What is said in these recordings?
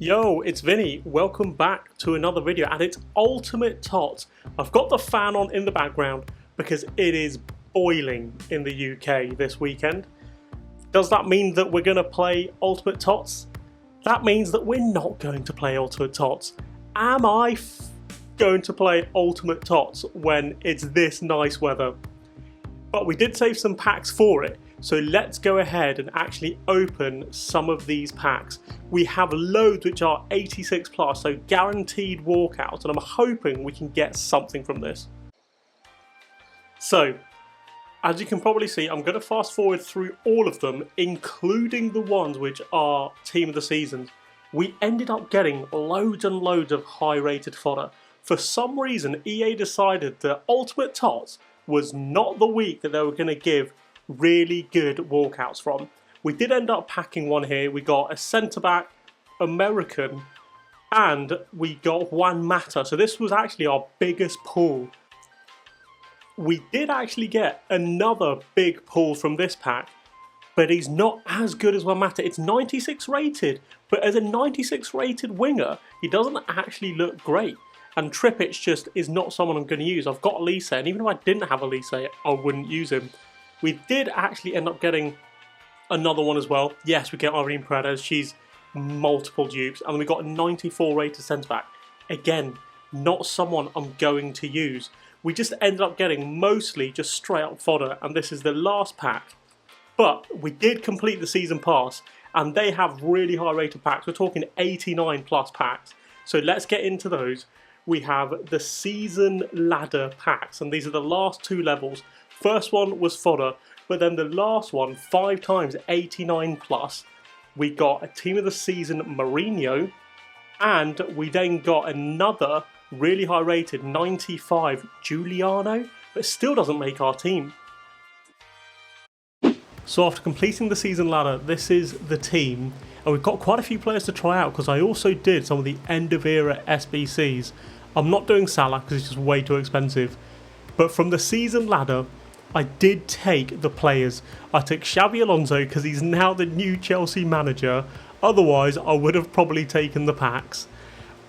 Yo, it's Vinny. Welcome back to another video, and it's Ultimate Tots. I've got the fan on in the background because it is boiling in the UK this weekend. Does that mean that we're going to play Ultimate Tots? That means that we're not going to play Ultimate Tots. Am I going to play Ultimate Tots when it's this nice weather? But we did save some packs for it, so let's go ahead and actually open some of these packs. We have loads which are 86 plus, so guaranteed walkouts, and I'm hoping we can get something from this. So, as you can probably see, I'm going to fast forward through all of them, including the ones which are Team of the Season. We ended up getting loads and loads of high rated fodder. For some reason, EA decided that Ultimate Tots was not the week that they were going to give really good walkouts from. We did end up packing one here. We got a centre-back, American, and we got Juan Mata. So this was actually our biggest pull. We did actually get another big pull from this pack, but he's not as good as Juan Mata. It's 96 rated, but as a 96 rated winger, he doesn't actually look great. And Trippic just is not someone I'm going to use. I've got Elise, and even if I didn't have Elise, I wouldn't use him. We did actually end up getting another one as well. Yes, we get Irene Paredes. She's multiple dupes. And we got a 94 rated centre-back. Again, not someone I'm going to use. We just ended up getting mostly just straight up fodder. And this is the last pack. But we did complete the season pass. And they have really high rated packs. We're talking 89 plus packs. So let's get into those. We have the season ladder packs, and these are the last two levels. First one was fodder, but then the last one, 5 times 89 plus, we got a team of the season Mourinho, and we then got another really high rated 95 Giuliano, but still doesn't make our team. So after completing the season ladder, this is the team, and we've got quite a few players to try out because I also did some of the end of era SBCs. I'm not doing Salah because it's just way too expensive, but from the season ladder I did take the players. I took Xabi Alonso because he's now the new Chelsea manager, otherwise I would have probably taken the packs.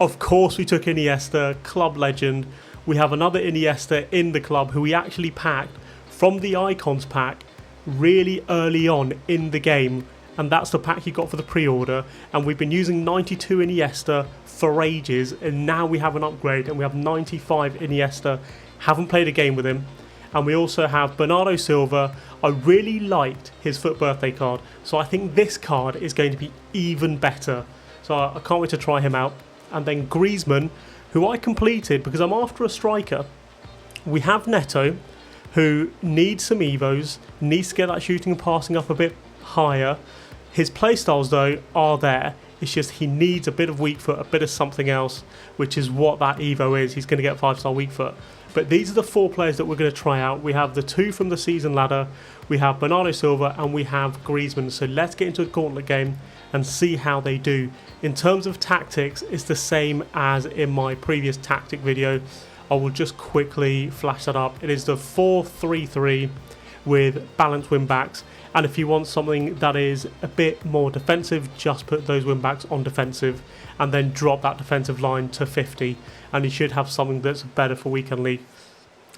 Of course we took Iniesta, club legend. We have another Iniesta in the club who we actually packed from the Icons pack really early on in the game, and that's the pack you got for the pre-order. And we've been using 92 Iniesta for ages, and now we have an upgrade and we have 95 Iniesta. Haven't played a game with him. And we also have Bernardo Silva. I really liked his FUT birthday card, so I think this card is going to be even better. So I can't wait to try him out. And then Griezmann, who I completed because I'm after a striker. We have Neto, who needs some evos, needs to get that shooting and passing up a bit higher. His playstyles though are there. It's just he needs a bit of weak foot, a bit of something else, which is what that evo is. He's going to get 5-star weak foot. But these are the 4 players that we're going to try out. We have the 2 from the season ladder, we have Bernardo Silva, and we have Griezmann. So let's get into a gauntlet game and see how they do. In terms of tactics, it's the same as in my previous tactic video. I will just quickly flash that up. It is the 4-3-3 with balanced wing backs. And if you want something that is a bit more defensive, just put those wing backs on defensive and then drop that defensive line to 50, and you should have something that's better for weekend league.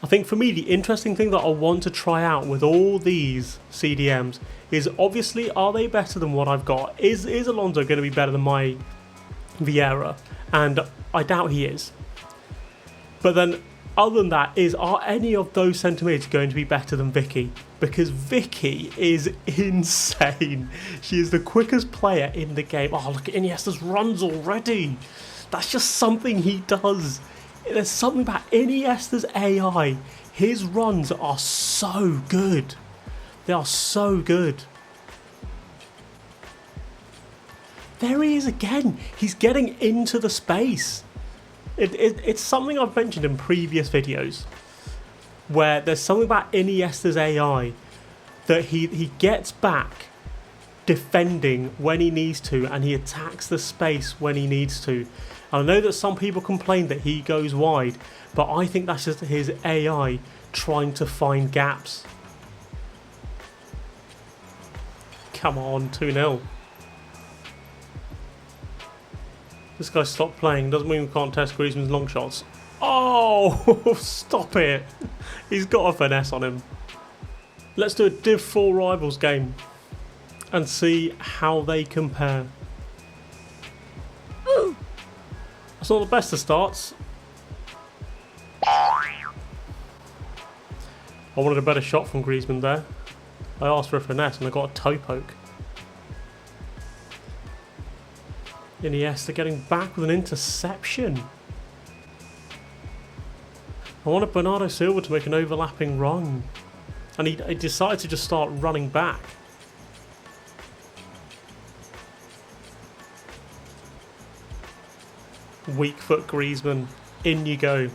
I think for me the interesting thing that I want to try out with all these CDMs is obviously, are they better than what I've got? Is Alonso going to be better than my Vieira? And I doubt he is. But then other than that, are any of those centre mids going to be better than Vicky? Because Vicky is insane. She is the quickest player in the game. Oh, look at Iniesta's runs already. That's just something he does. There's something about Iniesta's AI. His runs are so good. They are so good. There he is again. He's getting into the space. It's something I've mentioned in previous videos, where there's something about Iniesta's AI that he gets back defending when he needs to, and he attacks the space when he needs to. And I know that some people complain that he goes wide, but I think that's just his AI trying to find gaps. Come on, 2-0. This guy stopped playing. Doesn't mean we can't test Griezmann's long shots. Oh, stop it. He's got a finesse on him. Let's do a Div 4 Rivals game and see how they compare. That's not the best of starts. I wanted a better shot from Griezmann there. I asked for a finesse and I got a toe poke. Iniesta getting back with an interception. I wanted Bernardo Silva to make an overlapping run. And he decided to just start running back. Weak foot Griezmann. In you go.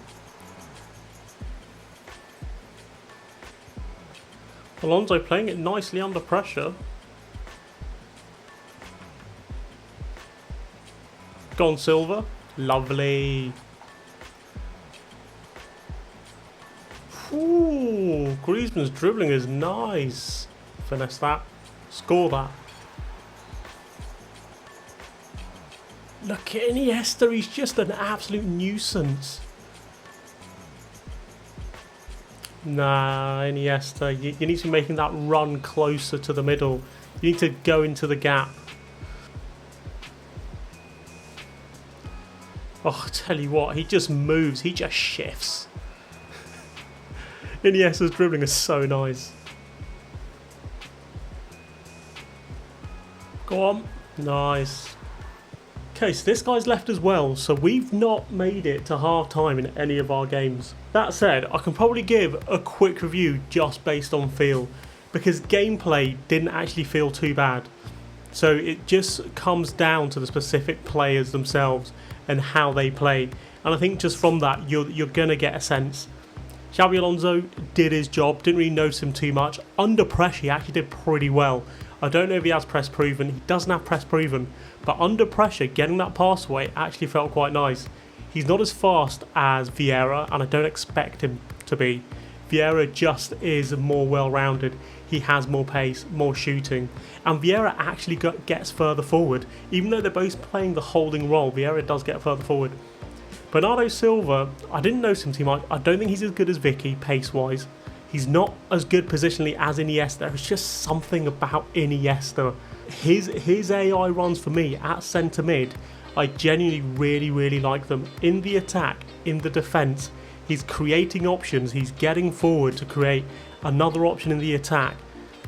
Alonso playing it nicely under pressure. Gone Silva. Lovely. Ooh, Griezmann's dribbling is nice. Finesse that. Score that. Look at Iniesta, he's just an absolute nuisance. Nah, Iniesta, you need to be making that run closer to the middle. You need to go into the gap. Oh, I tell you what, he just moves, he just shifts. Iniesta's dribbling is so nice. Go on. Nice. Okay, so this guy's left as well, so we've not made it to half time in any of our games. That said, I can probably give a quick review just based on feel, because gameplay didn't actually feel too bad. So it just comes down to the specific players themselves and how they play. And I think just from that, you're going to get a sense. Xabi Alonso did his job, didn't really notice him too much. Under pressure, he actually did pretty well. I don't know if he has press proven, he doesn't have press proven, but under pressure, getting that pass away actually felt quite nice. He's not as fast as Vieira, and I don't expect him to be. Vieira just is more well-rounded. He has more pace, more shooting, and Vieira actually gets further forward. Even though they're both playing the holding role, Vieira does get further forward. Bernardo Silva, I didn't notice him too much. I don't think he's as good as Vicky, pace-wise. He's not as good positionally as Iniesta. It's just something about Iniesta. His AI runs for me at centre mid, I genuinely really like them. In the attack, in the defence, he's creating options. He's getting forward to create another option in the attack.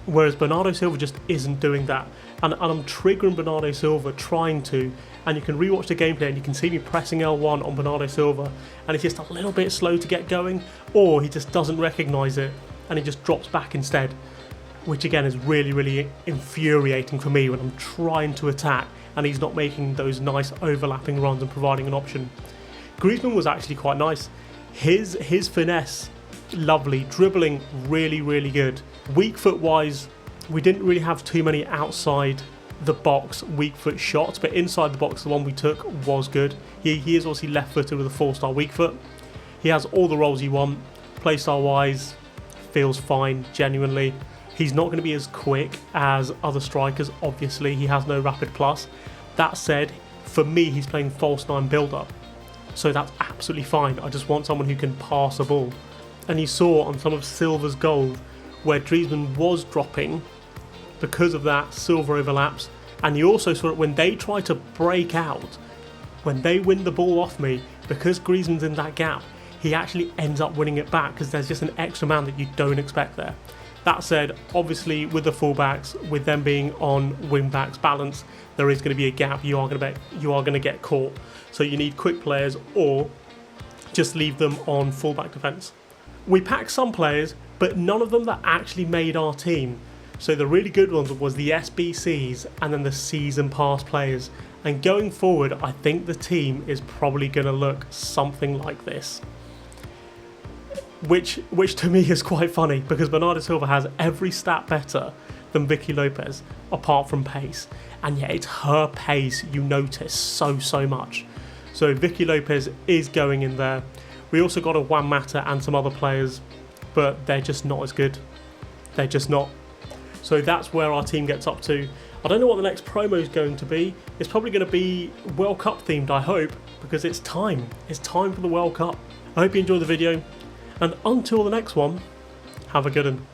Whereas Bernardo Silva just isn't doing that. And I'm triggering Bernardo Silva trying to. And you can rewatch the gameplay and you can see me pressing L1 on Bernardo Silva. And it's just a little bit slow to get going. Or he just doesn't recognise it and he just drops back instead. Which again is really infuriating for me when I'm trying to attack and he's not making those nice overlapping runs and providing an option. Griezmann was actually quite nice. His finesse, lovely. Dribbling, really good. Weak foot wise, we didn't really have too many outside the box weak foot shots, but inside the box the one we took was good. He is obviously left footed with a 4-star weak foot. He has all the roles you want. Playstyle wise, feels fine, genuinely. He's not going to be as quick as other strikers, obviously. He has no rapid plus. That said, for me, he's playing false 9 build-up. So that's absolutely fine. I just want someone who can pass a ball. And you saw on some of Silva's goals where Griezmann was dropping. Because of that, Silva overlaps. And you also saw it when they try to break out. When they win the ball off me, because Griezmann's in that gap, he actually ends up winning it back because there's just an extra man that you don't expect there. That said, obviously with the fullbacks, with them being on wing-backs balance, there is going to be a gap. You are going to get caught. So you need quick players or just leave them on fullback defence. We packed some players, but none of them that actually made our team. So the really good ones was the SBCs and then the season pass players. And going forward, I think the team is probably going to look something like this. Which to me is quite funny because Bernardo Silva has every stat better than Vicky Lopez apart from pace, and yet it's her pace you notice so much. So Vicky Lopez is going in there. We also got a Juan Mata and some other players, but they're just not as good. They're just not. So that's where our team gets up to. I don't know what the next promo is going to be. It's probably going to be World Cup themed, I hope, because it's time. It's time for the World Cup. I hope you enjoyed the video, and until the next one, have a good one.